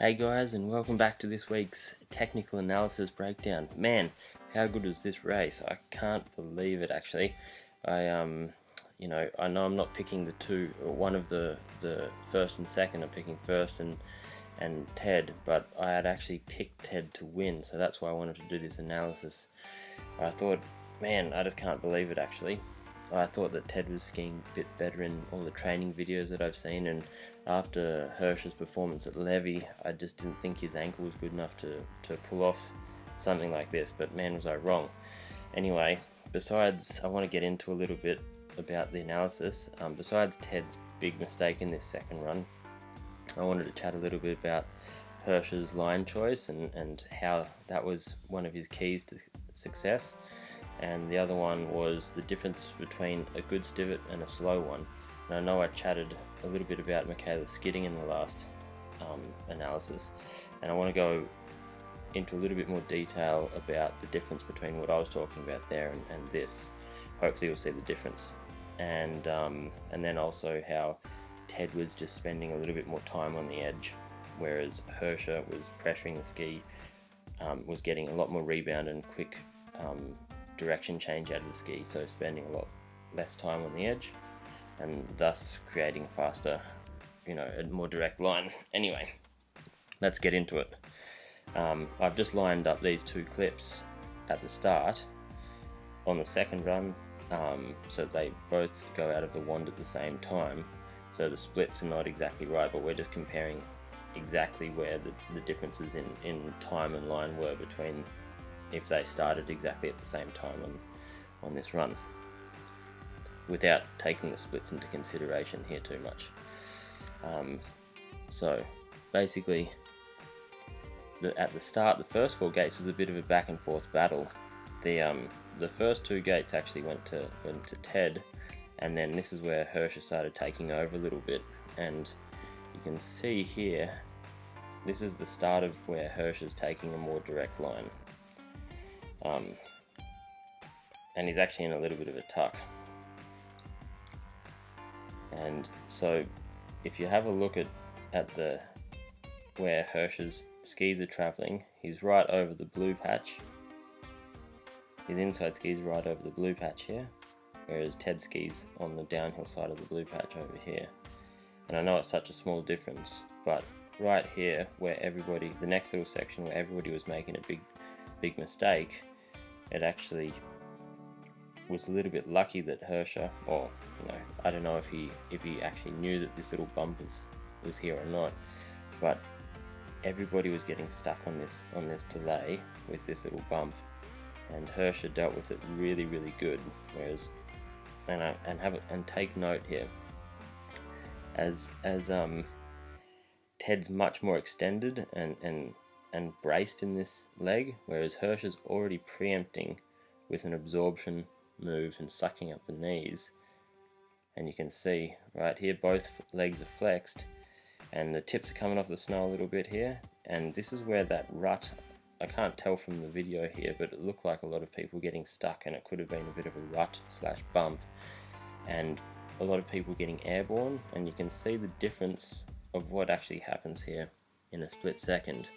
Hey guys, and welcome back to this week's technical analysis breakdown. Man, how good was this race? I can't believe it actually. I I know I'm not picking one of the first and second. I'm picking first and Ted, but I had actually picked Ted to win, so that's why I wanted to do this analysis. I thought, man, I just can't believe it actually. I thought that Ted was skiing a bit better in all the training videos that I've seen, and after Hirscher's performance at Levy, I just didn't think his ankle was good enough to pull off something like this, but man was I wrong. Anyway, I want to get into a little bit about the analysis. Besides Ted's big mistake in this second run, I wanted to chat a little bit about Hirscher's line choice and how that was one of his keys to success. And the other one was the difference between a good stivet and a slow one. And I know I chatted a little bit about Michaela's skidding in the last analysis, and I want to go into a little bit more detail about the difference between what I was talking about there and this. Hopefully you'll see the difference, and then also how Ted was just spending a little bit more time on the edge, whereas Hirscher was pressuring the ski, was getting a lot more rebound and quick direction change out of the ski, so spending a lot less time on the edge and thus creating a faster, a more direct line. Anyway, let's get into it. I've just lined up these two clips at the start on the second run, so they both go out of the wand at the same time, so the splits are not exactly right, but we're just comparing exactly where the differences in time and line were between if they started exactly at the same time on this run, without taking the splits into consideration here too much. So basically, at the start, the first four gates was a bit of a back and forth battle. The first two gates actually went to Ted, and then this is where Hirscher started taking over a little bit, and you can see here, this is the start of where Hirscher's taking a more direct line. And he's actually in a little bit of a tuck. And so if you have a look at where Hirscher's skis are traveling, he's right over the blue patch. His inside skis right over the blue patch here, whereas Ted's skis on the downhill side of the blue patch over here. And I know it's such a small difference, but right here where the next little section where everybody was making a big mistake, it actually was a little bit lucky that Hirscher, or I don't know if he actually knew that this little bump was here or not, but everybody was getting stuck on this delay with this little bump, and Hirscher dealt with it really good. Whereas, and take note here, as Ted's much more extended and braced in this leg, whereas Hirscher's already preempting with an absorption move and sucking up the knees. And you can see right here both legs are flexed and the tips are coming off the snow a little bit here, and this is where that rut, I can't tell from the video here, but it looked like a lot of people getting stuck, and it could have been a bit of a rut / bump and a lot of people getting airborne, and you can see the difference of what actually happens here in a split second.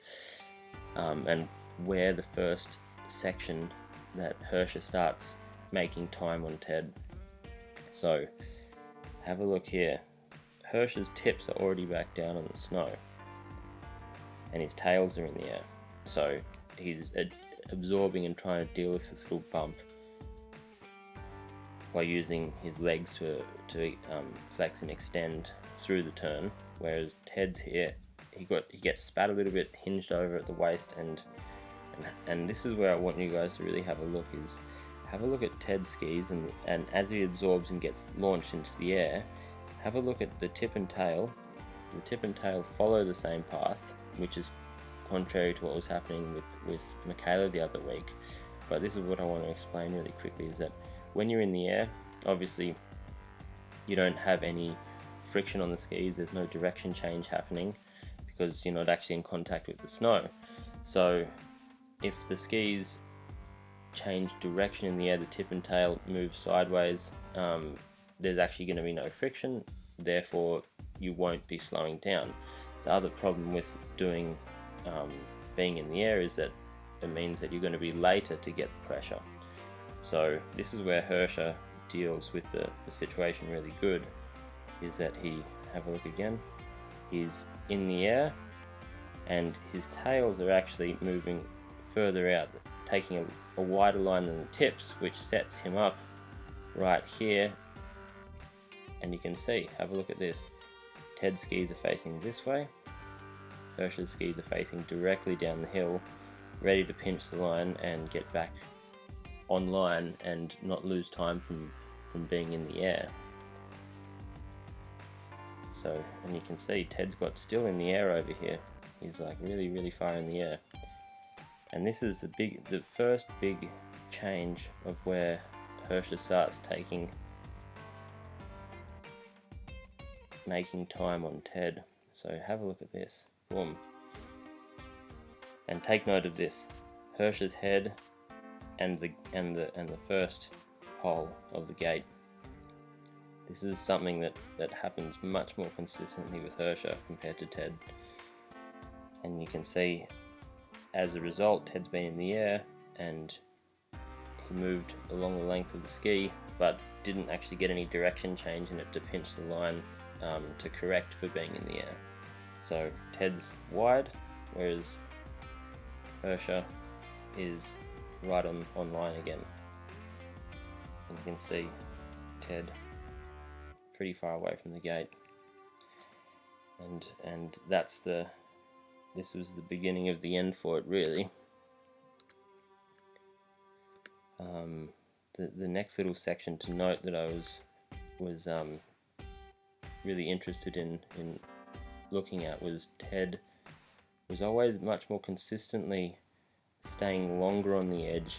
And where the first section that Hirscher starts making time on Ted. So have a look here. Hirscher's tips are already back down on the snow and his tails are in the air. So he's absorbing and trying to deal with this little bump by using his legs to flex and extend through the turn, whereas Ted's here, he gets spat a little bit, hinged over at the waist, and this is where I want you guys to really have a look at Ted's skis, and as he absorbs and gets launched into the air, have a look at the tip and tail. The tip and tail follow the same path, which is contrary to what was happening with Michaela the other week. But this is what I want to explain really quickly, is that when you're in the air, obviously you don't have any friction on the skis, there's no direction change happening because you're not actually in contact with the snow. So if the skis change direction in the air, the tip and tail move sideways, there's actually going to be no friction, therefore you won't be slowing down. The other problem with doing being in the air is that it means that you're going to be later to get the pressure. So this is where Hirscher deals with the situation really good, is that have a look again, he's in the air and his tails are actually moving further out, taking a wider line than the tips, which sets him up right here. And you can see, have a look at this, Ted's skis are facing this way, Hirscher's skis are facing directly down the hill, ready to pinch the line and get back online and not lose time from being in the air. So, and you can see Ted's got still in the air over here. He's like really far in the air. And this is the first big change of where Hirscher starts making time on Ted. So have a look at this. Boom. And take note of this. Hirscher's head and the first pole of the gate. This is something that happens much more consistently with Hirscher compared to Ted. And you can see, as a result, Ted's been in the air and he moved along the length of the ski, but didn't actually get any direction change in it to pinch the line to correct for being in the air. So Ted's wide, whereas Hirscher is right on line again. And you can see Ted pretty far away from the gate, and this was the beginning of the end for it, really. The next little section to note that I was really interested in looking at was Ted was always much more consistently staying longer on the edge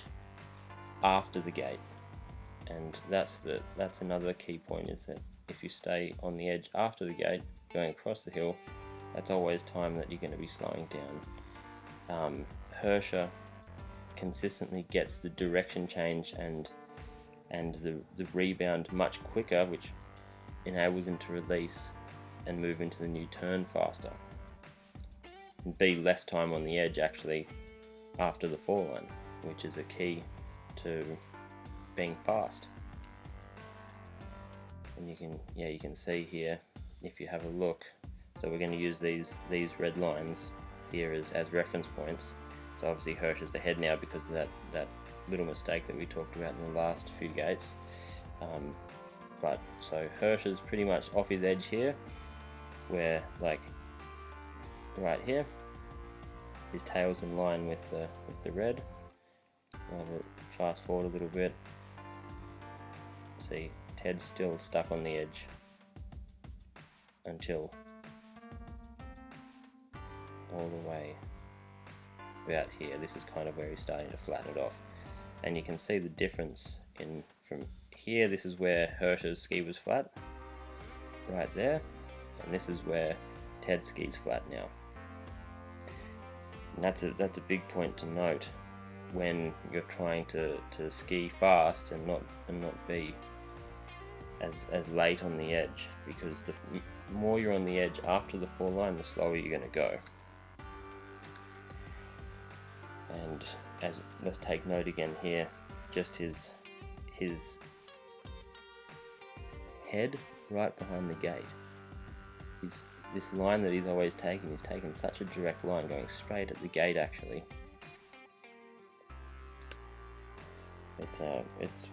after the gate, and that's another key point, is that if you stay on the edge after the gate going across the hill, that's always time that you're going to be slowing down. Hirscher consistently gets the direction change and the rebound much quicker, which enables him to release and move into the new turn faster, and be less time on the edge actually after the fall line, which is a key to being fast. And you can see here, if you have a look, so we're going to use these red lines here as reference points. So obviously Hirscher's ahead now because of that little mistake that we talked about in the last few gates. But so Hirscher's pretty much off his edge here, where like right here, his tail's in line with the red. I'll fast forward a little bit. See, Ted's still stuck on the edge until all the way about here. This is kind of where he's starting to flatten it off, and you can see the difference from here. This is where Hirscher's ski was flat, right there, and this is where Ted's ski's flat now. And that's a big point to note when you're trying to ski fast and not be as late on the edge, because the more you're on the edge after the fall line, the slower you're going to go. And let's take note again here, just his head right behind the gate. This line that he's always taken, he's taken such a direct line going straight at the gate actually. It's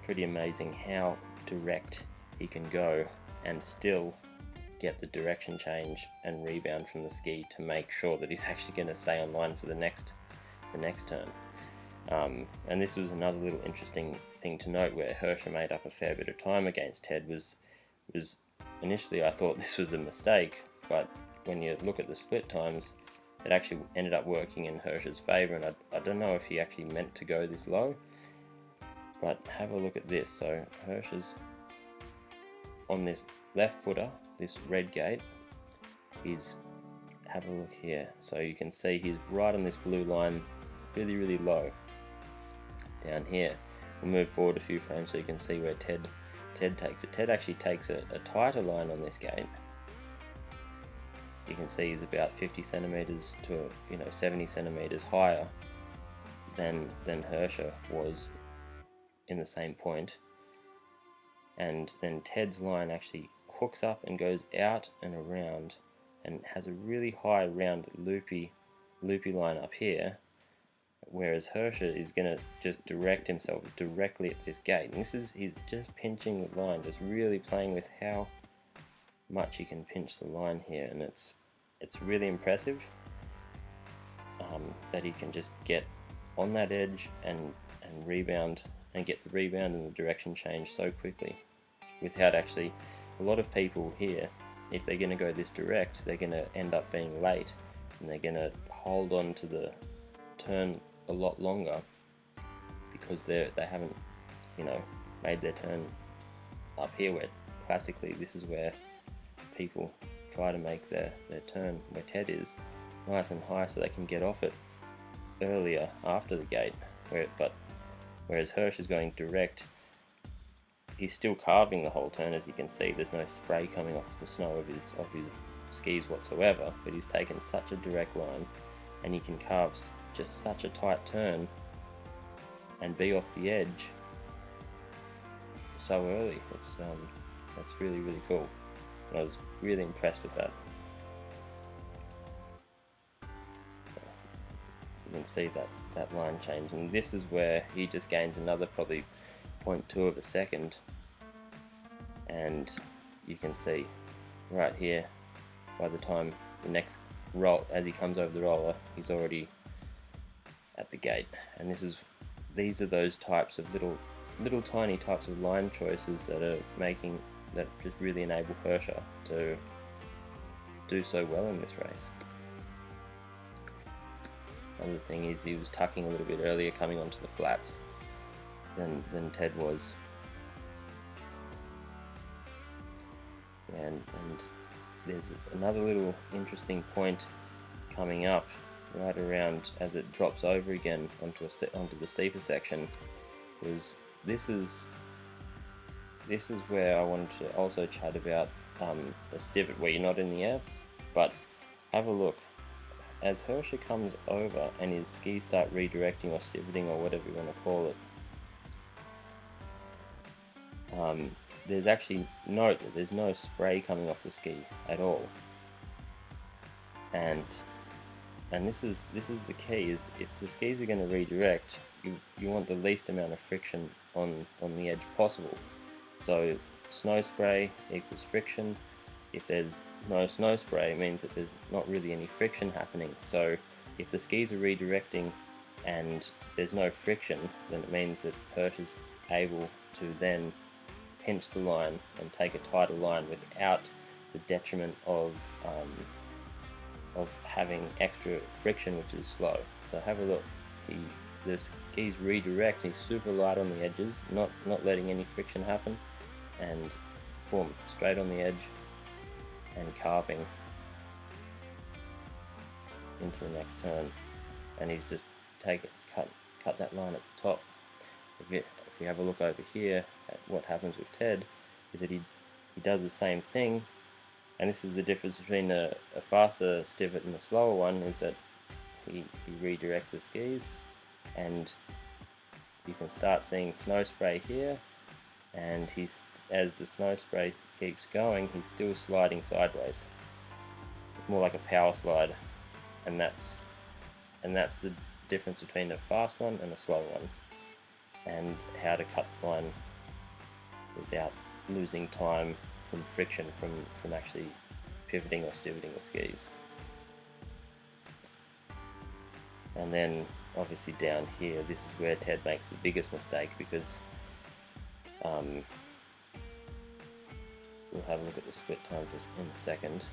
pretty amazing how direct he can go and still get the direction change and rebound from the ski to make sure that he's actually going to stay on line for the next turn. And this was another little interesting thing to note, where Hirscher made up a fair bit of time against Ted. Was initially I thought this was a mistake, but when you look at the split times, it actually ended up working in Hirscher's favour, and I don't know if he actually meant to go this low, but have a look at this. So Hirscher's on this left footer, this red gate, have a look here. So you can see he's right on this blue line, really low down here. We'll move forward a few frames so you can see where Ted takes it. Ted actually takes a tighter line on this gate. you can see he's about 50 centimeters to 70 centimeters higher than Hirscher was in the same point. And then Ted's line actually hooks up and goes out and around and has a really high round loopy line up here, whereas Hirscher is going to just direct himself directly at this gate. And he's just pinching the line, just really playing with how much he can pinch the line here, and it's really impressive that he can just get on that edge and rebound and get the rebound and the direction change so quickly without actually. A lot of people here, if they're going to go this direct, they're going to end up being late, and they're going to hold on to the turn a lot longer because they haven't made their turn up here, where classically this is where people try to make their turn, where Ted is, nice and high so they can get off it earlier after the gate. Whereas Hirsch is going direct, he's still carving the whole turn. As you can see, there's no spray coming off the snow of his skis whatsoever, but he's taken such a direct line, and he can carve just such a tight turn and be off the edge so early. That's really, really cool, and I was really impressed with that. So you can see that line change, and this is where he just gains another probably 0.2 of a second, and you can see right here, by the time the next roll, as he comes over the roller, he's already at the gate. And these are those types of little tiny types of line choices that just really enable Hirscher to do so well in this race. Another thing is he was tucking a little bit earlier coming onto the flats than Ted was, and there's another little interesting point coming up right around as it drops over again onto the steeper section. Because this is where I wanted to also chat about a stivet where you're not in the air, but have a look. As Hirscher comes over and his skis start redirecting or stiveting or whatever you want to call it, there's actually note that there's no spray coming off the ski at all, and this is the key, is if the skis are going to redirect, you want the least amount of friction on the edge possible. So snow spray equals friction. If there's no snow spray, it means that there's not really any friction happening. So if the skis are redirecting and there's no friction, then it means that Hirsch is able to then pinch the line and take a tighter line without the detriment of having extra friction, which is slow. So have a look. The skis redirect. He's super light on the edges, not letting any friction happen, and boom, straight on the edge and carving into the next turn. And he's just cut that line at the top. If we have a look over here at what happens with Ted, is that he does the same thing, and this is the difference between a faster stivet and a slower one, is that he redirects the skis, and you can start seeing snow spray here, and as the snow spray keeps going, he's still sliding sideways. It's more like a power slide, and that's the difference between a fast one and a slow one, and how to cut the line without losing time from friction from actually pivoting or stiveting the skis. And then obviously down here, this is where Ted makes the biggest mistake, because we'll have a look at the split time just in a second.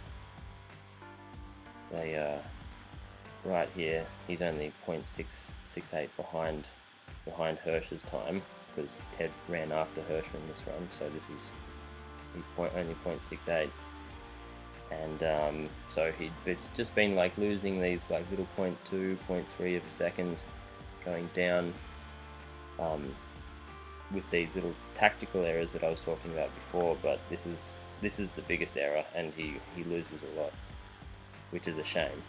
Right here, he's only 0.668 behind Hirscher's time, because Ted ran after Hirscher in this run, so he's only 0.68, and so he'd just been like losing these like little 0.2, 0.3 of a second going down with these little tactical errors that I was talking about before. But this is the biggest error, and he loses a lot. which is a shame.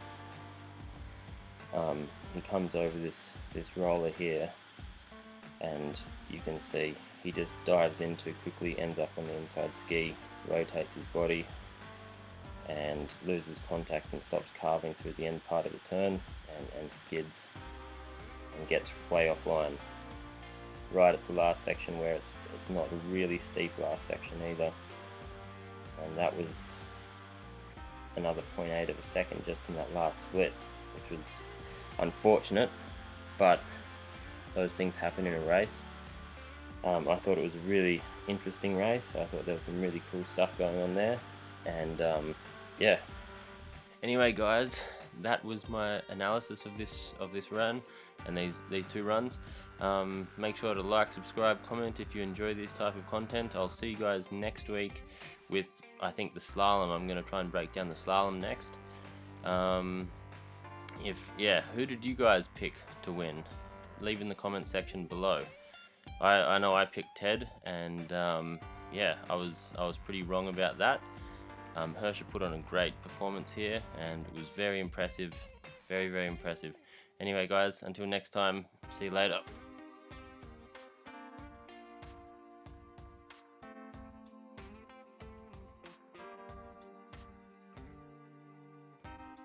He comes over this roller here, and you can see he just dives in too quickly, ends up on the inside ski, rotates his body, and loses contact and stops carving through the end part of the turn, and skids and gets way offline right at the last section, where it's not a really steep last section either. And that was another 0.8 of a second just in that last split, which was unfortunate, but those things happen in a race. I thought it was a really interesting race. I thought there was some really cool stuff going on there, and yeah. Anyway, guys, that was my analysis of this run and these two runs. Make sure to like, subscribe, comment if you enjoy this type of content. I'll see you guys next week with, I think, the slalom. I'm going to try and break down the slalom next. Who did you guys pick to win? Leave in the comment section below. I know I picked Ted, and yeah, I was pretty wrong about that. Hirscher put on a great performance here, and it was very impressive, very, very impressive. Anyway, guys, until next time, see you later.